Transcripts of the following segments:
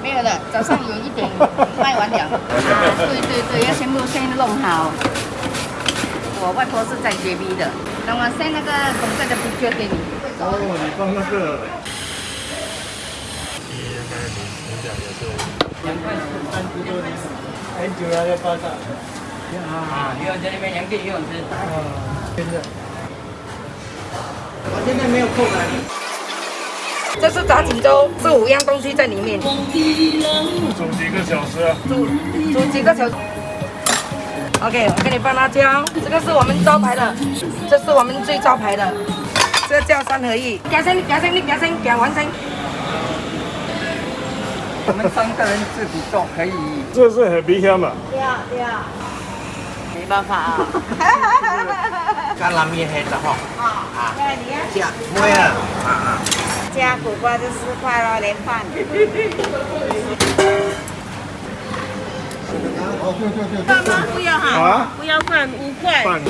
没有的，早上有一点卖完了。对，要全部先弄好。我外婆是在JB的，等我先那个公仔的皮卷给你。哦，你放那个。很久了，要巴掌。鱼丸在那边2个鱼丸吃。真的。我现在没有空了。这是炸锦州，是5样东西在里面。煮几个小时啊？煮几个小时。OK， 我给你放辣椒，这个是我们招牌的，这是我们最招牌的，这个叫3合1。夹生，夹完生。我们3个人自己做可以。这是很厉害嘛？对啊。没办法啊。干拉面黑的哈。你呀？加没啊？加苦瓜就4块咯，连饭。饭吗？不要哈。啊？不要饭，5块。饭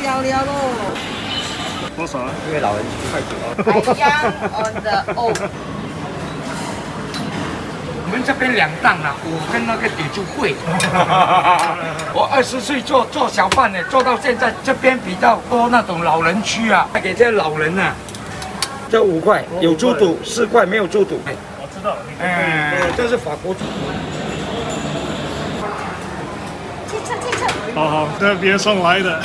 漂亮喽。多少啊？因为老人太久。I young on the old。我们这边2档啊，我跟那个姐就会。我20岁做小贩呢，做到现在，这边比较多那种老人区啊，给这些老人啊，这5块有猪肚，4块没有猪肚。我知道。这是法国猪。好，特别送来的。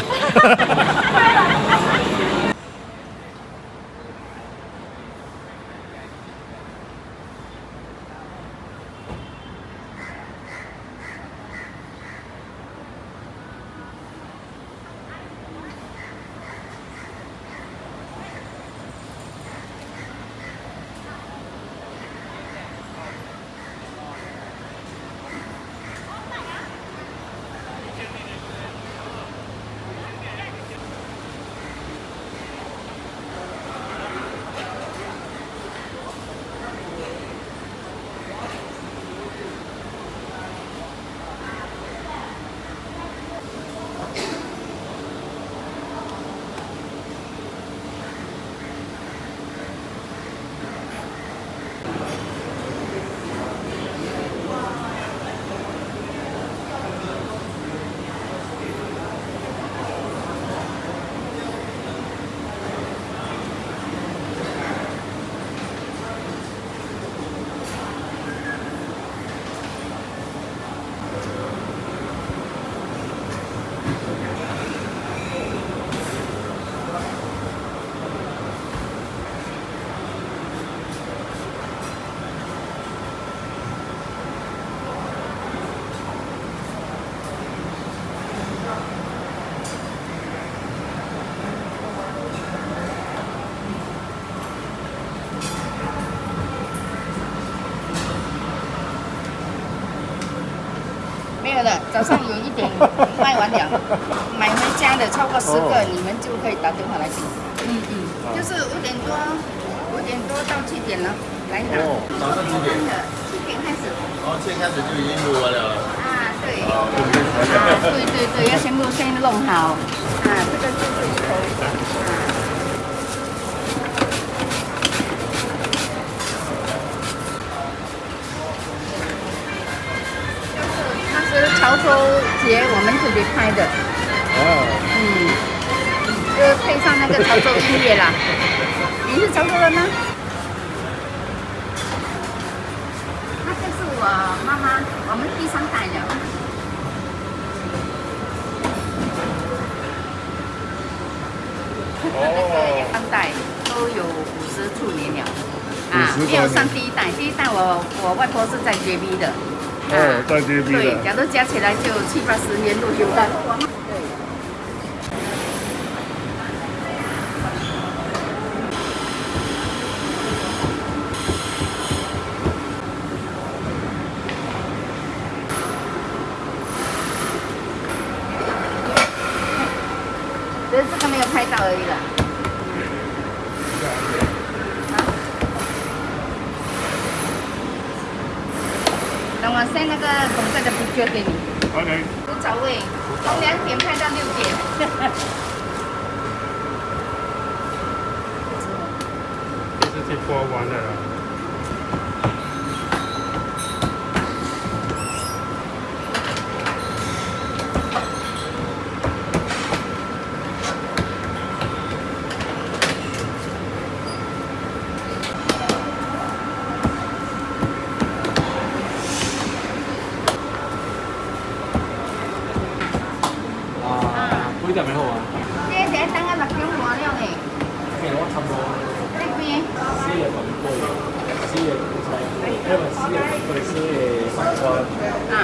没有的，早上有一点卖完了，买回家的超过10个，你们就可以打电话来订。就是5点多到7点了，来拿。早上几点？7点开始。7点开始就已经录完了。对。对，要全部先弄好。这个就是鱼头。潮州节我们特别拍的，就配上那个潮州音乐啦。你是潮州人吗？那这是我妈妈，我们第3代了。那个3代都有50处年了，没有上第1代，第1代我外婆是在JB的。在JB的。对，假如加起来就7、80年都有了。只是这个没有拍到而已了。等我先那个公仔的皮卷给你。OK。古早味，从2点拍到6点。这是播完了。你特别好啊？这第一档啊6點半了呢。其實我差唔多這邊4月份過嘅，4月才，因為4月佢哋是上關。啊。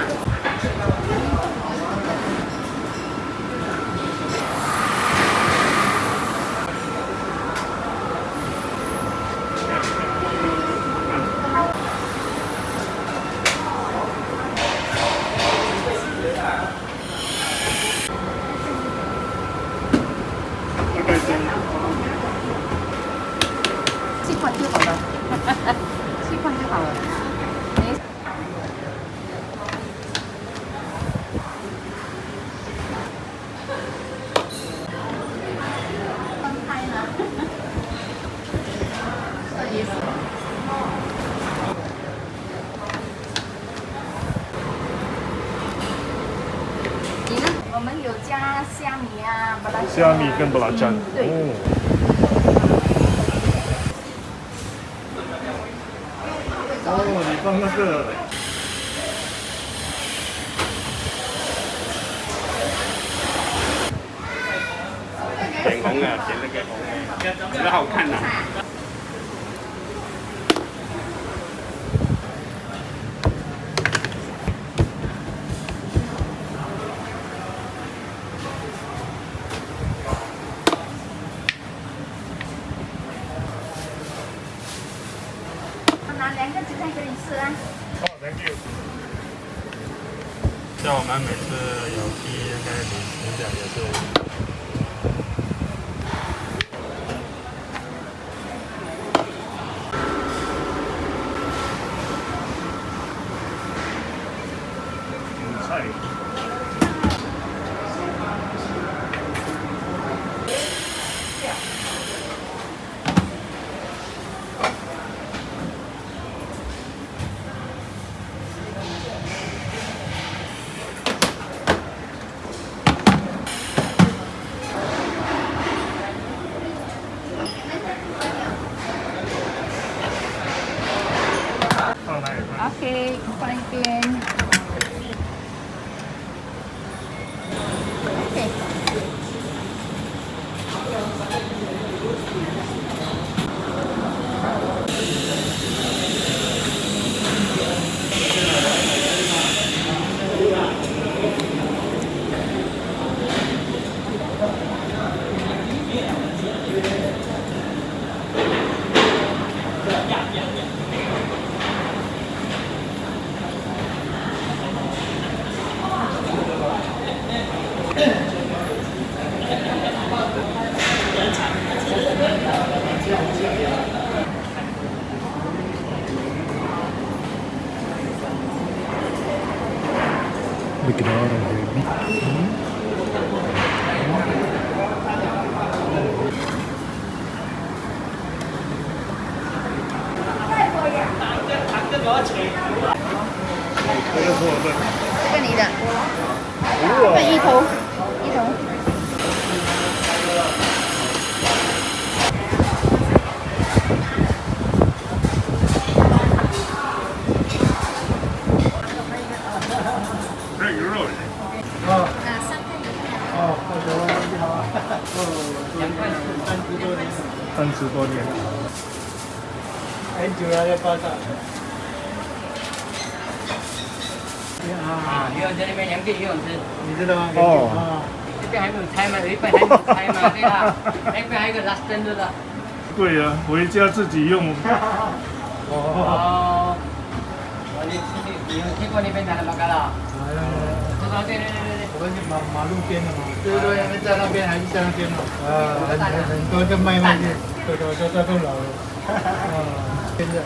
7塊就好了，7塊就好了。你分開呢？這意思。你呢？我們有加蝦米啊，巴拉醬啊虾米跟布拉酱。對。哦，你放那个。点红啊，点那个红，比较好看呐。我拿2個鸡蛋給你吃啊。哦，thank you。像我们每次有批那个领奖也是。菜。放哪里放？ OK，放一边。OK。Look at all of them. 这个是我的。这个你的，哇这一头，一头。这鱼肉。你好啊。30多年。很久了，要报道。啊，游泳池那边2个游泳池，你知道吗？哦这边还没有拆嘛，有一半还没有拆嘛，对吧？那边还有一个拉伸的了。对呀、回家自己用。哦，你有听过那边的吗？嘎啦？知道，对对对对对。我们是马路边的嘛。对对对，在那边还是在那边嘛？很多就卖去，都更老了。现在。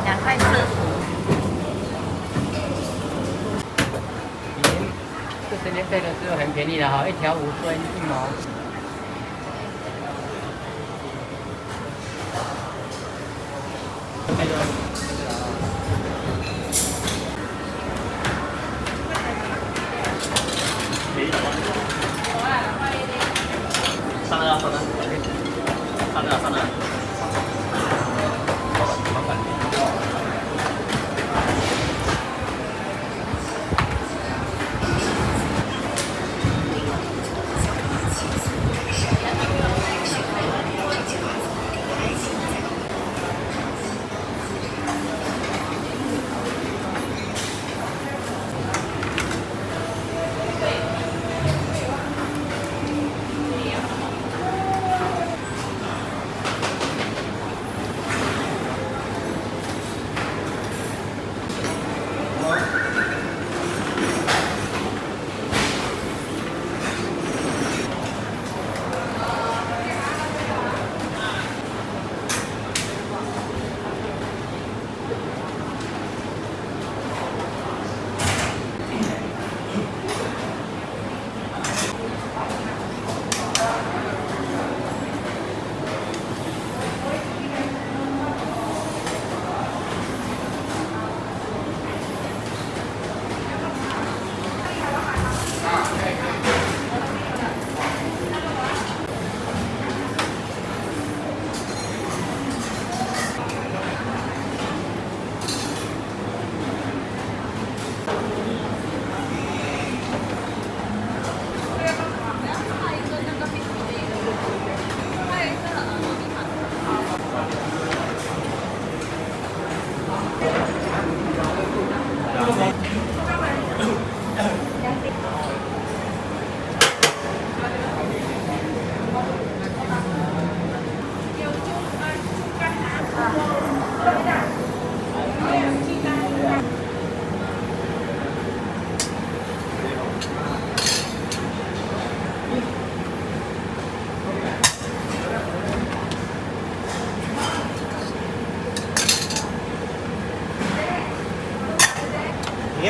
2塊4。这边飞的时候很便宜的哈，1條5分1毛。上来了，上来了，上来了，上来了。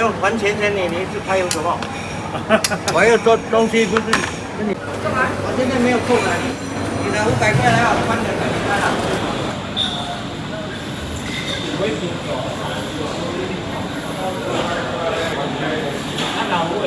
有还钱给你，你是还有什么？我要做东西不是跟你。干嘛？我现在没有空了，你的500块来，我关了，你开了。老伟。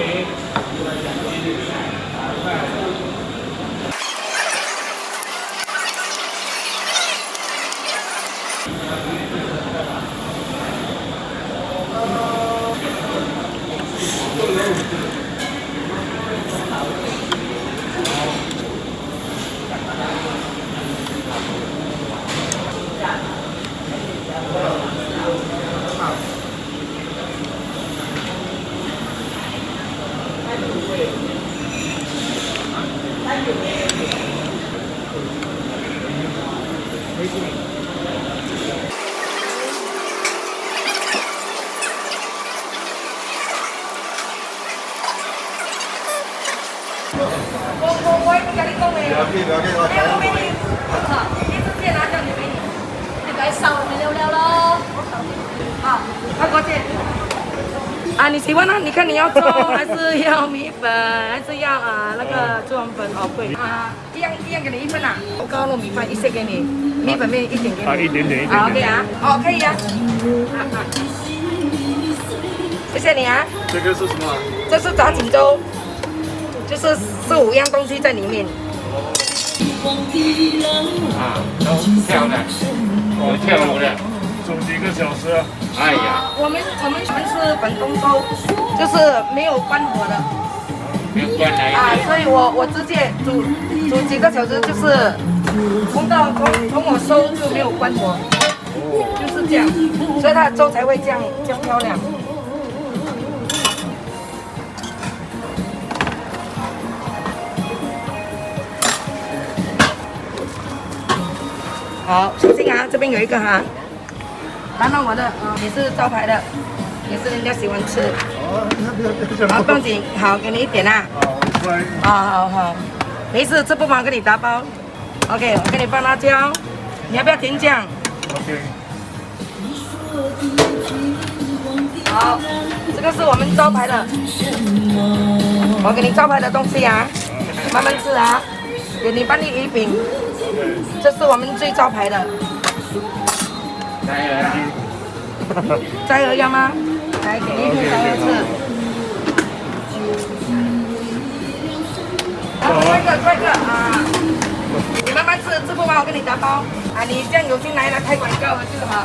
我跟你讲诶，没有给你，你直接拿掉你给你，你该烧你溜溜咯。好，快过去。啊，你喜欢呢？你看你要粥还是要米粉，还是要那个猪黄粉？哦，对啊，一样给你1份啊。高糯米饭1些给你，米粉面1点给你。啊，一点点。好，可以啊。哦，可以啊。谢谢你啊。这个是什么？这是炸锦州，就是4、5样东西在里面。啊，都跳的，有跳舞的。煮几个小时啊？哎呀，我们是本东粥，就是没有关火的。没有关来。啊，所以我直接煮几个小时，就是从我收就没有关火，就是这样，所以它的粥才会这样漂亮。好，小心啊，这边有一个哈。然后我的也是招牌的，也是人家喜欢吃。好，不用紧，好，给你1点啊。好，没事，这不忙给你打包。OK， 我给你放辣椒，你要不要甜酱 ？OK。好，这个是我们招牌的，我给你招牌的东西啊，慢慢吃啊。给你半粒鱼饼，这是我们最招牌的。斋鹅要吗？来，给你1片斋鹅吃。快个啊！你慢慢吃，吃不完我给你打包。啊，你这样有进来开广告了就好。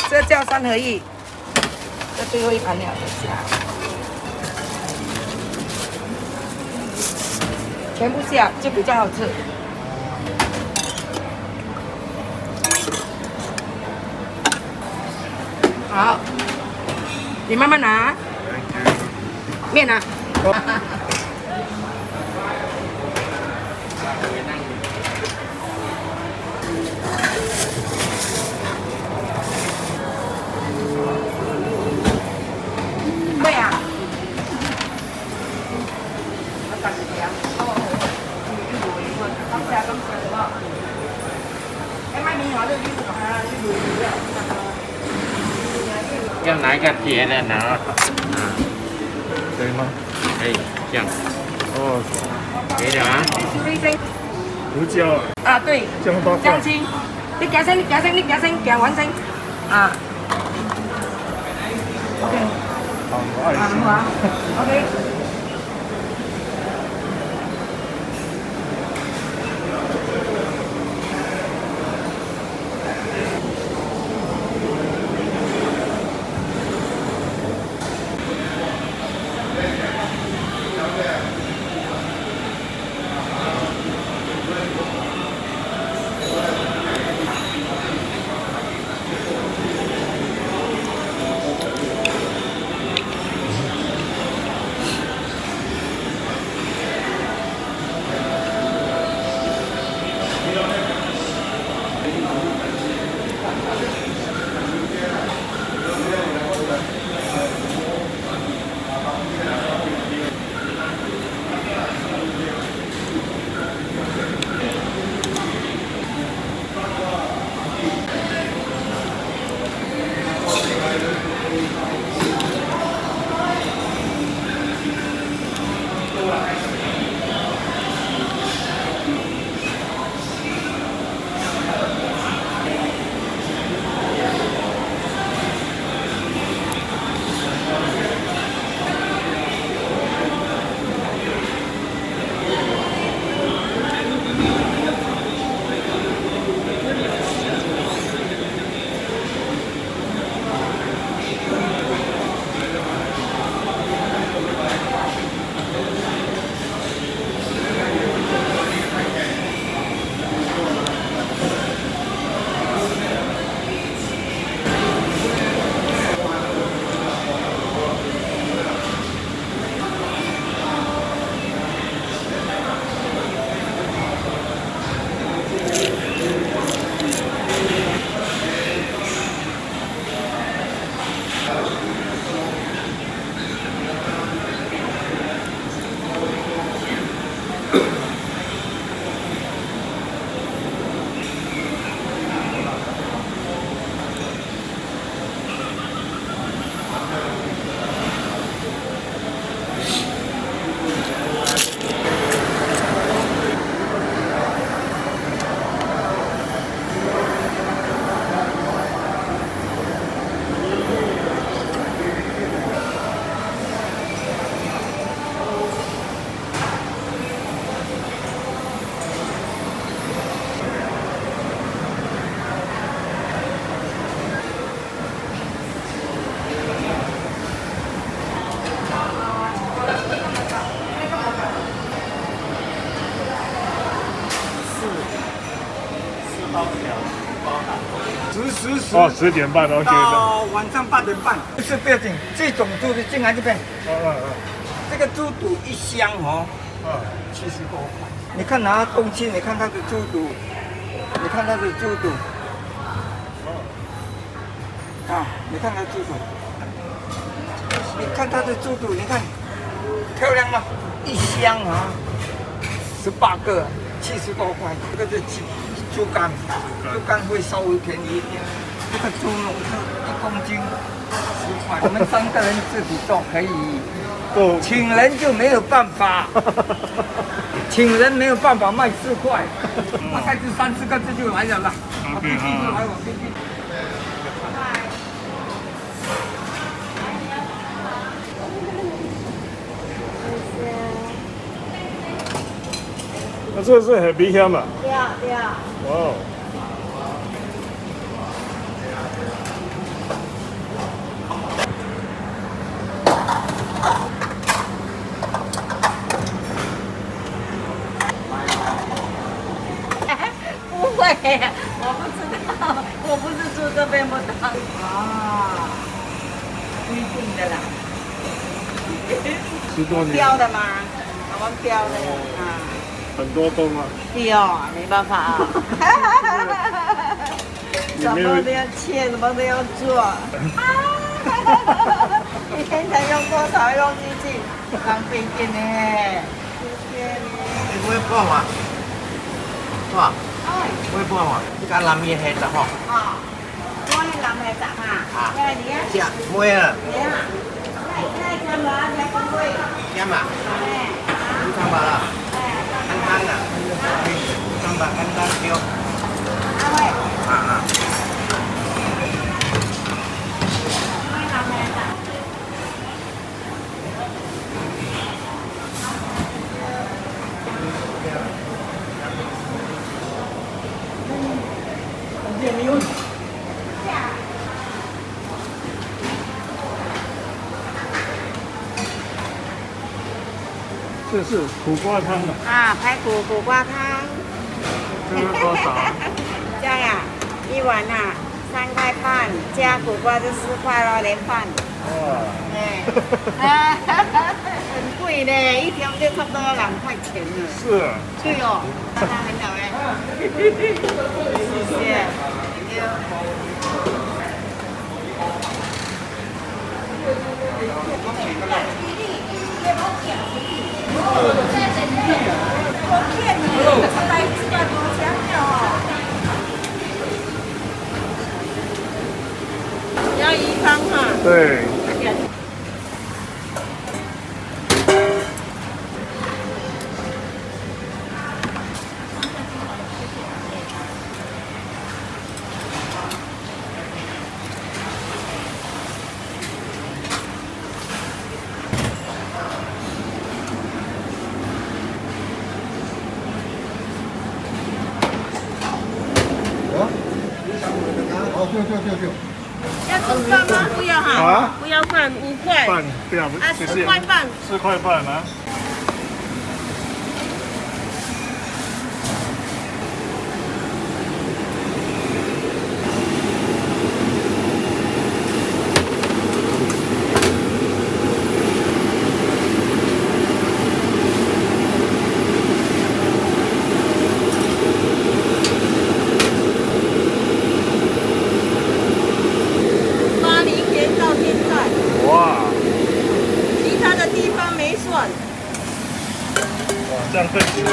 这叫3合1，这最后1盘了，全部下就比较好吃。好，你慢慢拿。面啊。对啊。要拿一个别的拿，可以吗？可以，这样。哦，可以的啊。胡椒啊。啊，对。姜青，你夾聲，夾穩聲。啊。OK。好啊。OK。哦，10点半 OK 的。到晚上8点半，就是不要紧，这种猪的进来这边，嗯这个猪肚一箱哦，70多块。你看拿东西，你看它的猪肚，你看它的猪肚，啊，你看它的猪肚，你看它的猪肚，你看漂亮吗？一箱啊，18个，70多块。这个是猪肝，猪肝会稍微便宜一点。这个猪肉是1公斤10块，我们3个人自己做可以。够请人就没有办法，请人没有办法卖4块，大概就3、4个字就来了啦。我必须就来，我必须。那这个是很鼻香嘛？对啊对啊。哇哦。不会，我不知道，我不是住这边不当。啊，不一定的啦。10多年。标的吗？我们标的啊。很多洞啊。对哦，没办法啊。什么都要切，什么都要做。一天才用多少用机器？浪费电呢。谢谢你。你不会破吗？是吧？不会破吗？การลำมีเห็ดเหรอพ่อ 哦，我那蓝莓咋哈？哎，你呀， เจียมวยอ่ะ 你呀，那干嘛？你不会？ แก้มอ่ะ 哎， ดูทำบาล่ะคันๆอ่ะทำบาคันๆเดียว 阿伟， อ่า 我蓝莓咋？这是苦瓜汤啊。啊，排骨苦瓜汤。这是多少？这样呀，一碗呐3块半，加苦瓜就4块咯，连饭。哇。哎，很贵嘞，一条就差不多要2块钱了。是啊。对哦，那很好哎。谢谢。要鱼汤哈。对。要吃饭吗？不要哈。啊？不要饭，5块。饭不要，啊谢谢。4块半。4块半啊。这样可以吗？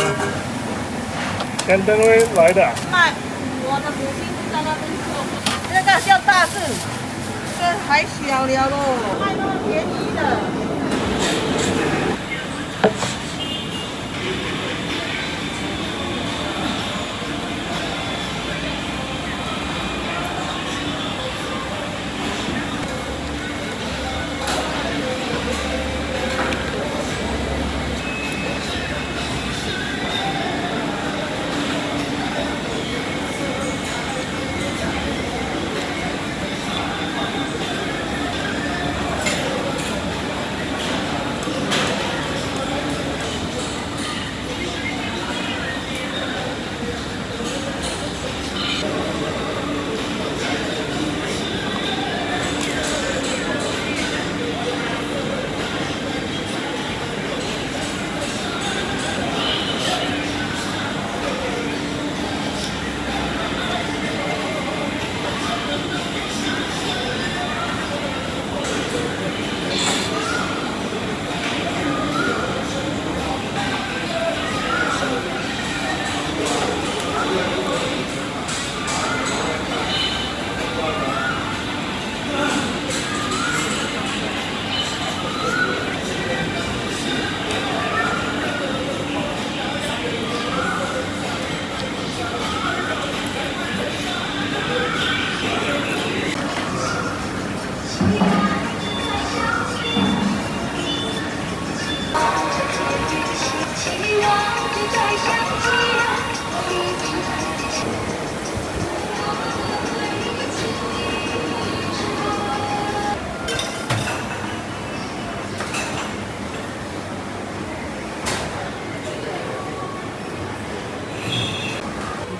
跟灯会来的。卖，我的母亲是在那边做，那个叫大字，这还小了咯，卖那么便宜的。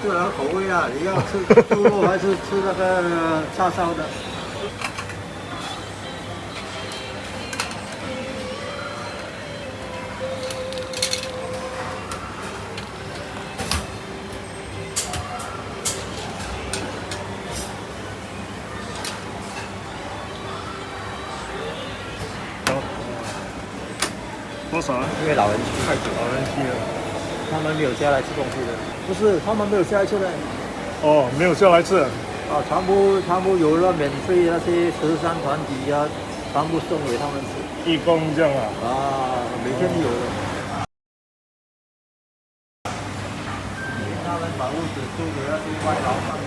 这两个口味啊，你要吃猪肉还是吃那个叉烧的？多少啊？因为老人去太久，老人区了。他们没有下来吃东西的，不是他们没有下来吃的。哦，没有下来吃。啊，全部有了免费那些慈善团体啊，全部送给他们吃。义工这样啊？啊，每天都有的。他们把屋子租给那些外劳帮你。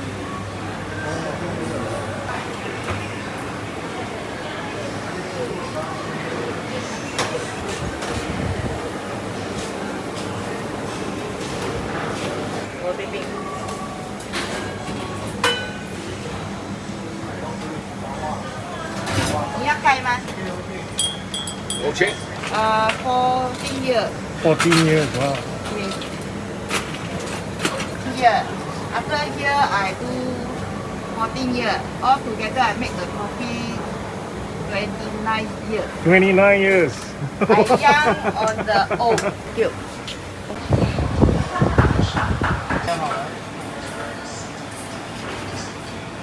你要盖吗？OK。14 years. 14 years, wow. Here. After here, I do 14 years. All together, I make the coffee 29 years. 29 years. I young on the old guild.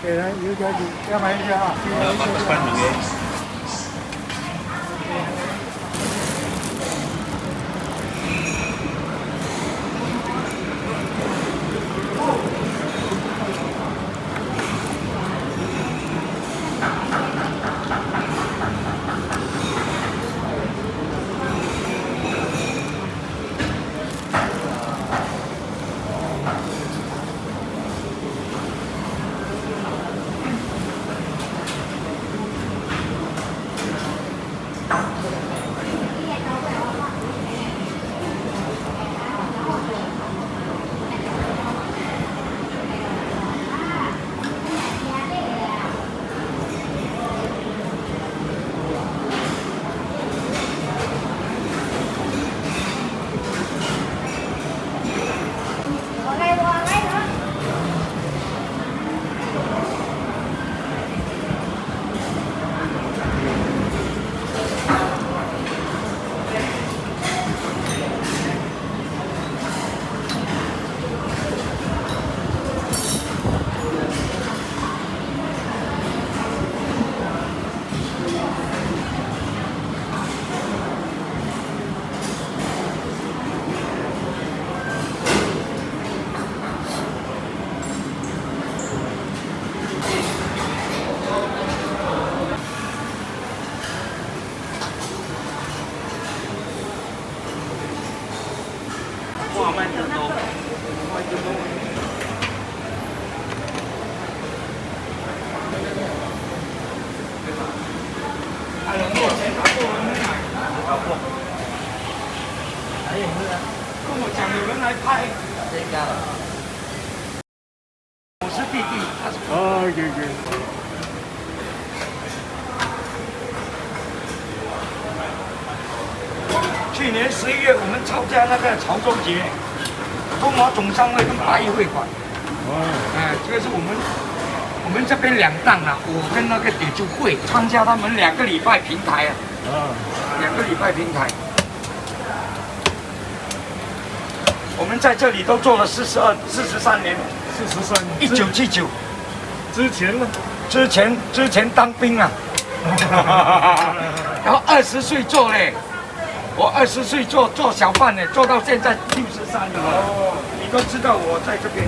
给人油条几，要买一个啊。翻你嘅。跟我讲有人来拍，我是弟弟，他是哦，OK。去年11月我们参加那个潮州节，中华总商会跟八一会馆。这个是我们这边2档啊，我跟那个铁柱会参加他们2个礼拜平台啊，2个礼拜平台。我们在这里都做了43年，1979。之前呢？之前当兵啊，然后20岁做嘞，我20岁做小贩呢，做到现在63了。哦，你都知道我在这边。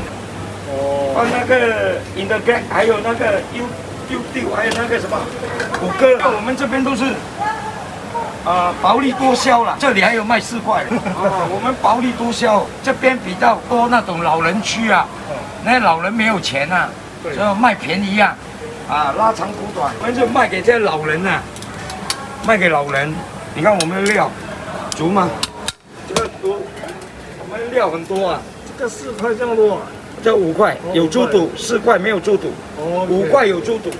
哦。那个 In the Gap， 还有那个 YouTube， 还有那个什么虎哥，我们这边都是。薄利多销了，这里还有卖4块的。我们薄利多销，这边比较多那种老人区啊，那些老人没有钱啊，所以卖便宜啊，拉长补短，我们就卖给这些老人啊，卖给老人。你看我们的料足吗？这个们料很多啊。这个4块这样多啊？这5块有猪肚，4块没有猪肚，5块有猪肚。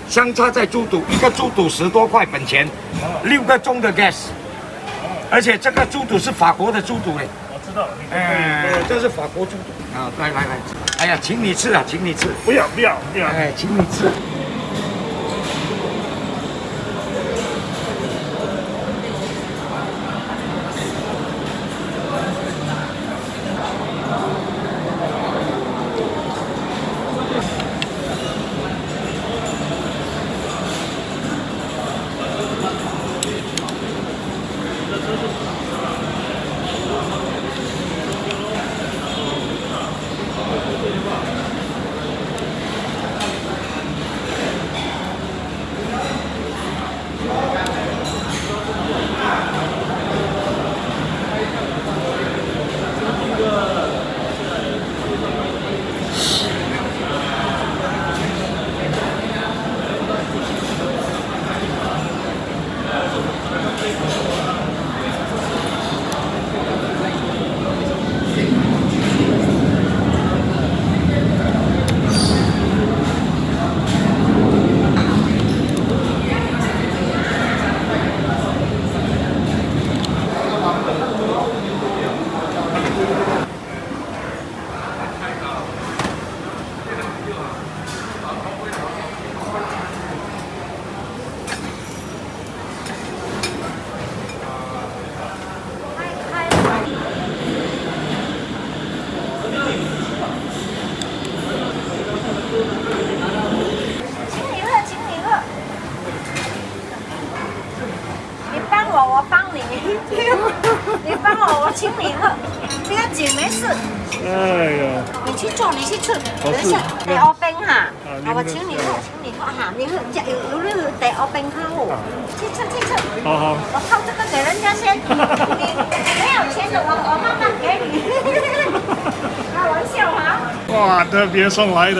相差在猪肚，一个猪肚10多块本钱，6个钟的 gas， 而且这个猪肚是法国的猪肚嘞。我知道，这是法国猪肚啊！来，哎呀，请你吃啊，请你吃。不要，哎，请你吃。我帮你，你帮我请你喝，不要紧，没事。哎呀，你去做，你去吃。等一下，第二冰哈，我请你喝，请你喝哈，你喝有那个第二冰喝，去吃去吃。好，我掏这个给人家先，你没有钱的我慢慢给你。开玩笑哈。哇，特别送来的。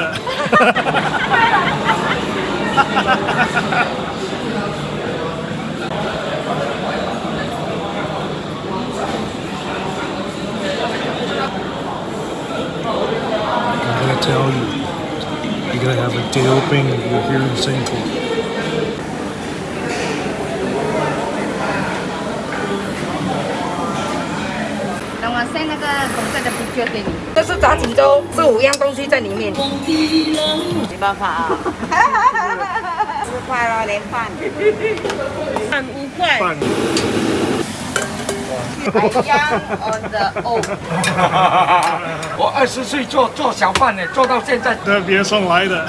I tell you, you gotta have a day opening if you're here in Singapore.等我send那个公仔的 picture 给你。这是炸锦州，是5样东西在里面。没办法啊。4块咯，连饭。饭5块。饭。I young on the old。我20岁做小贩呢，做到现在。特别送来的。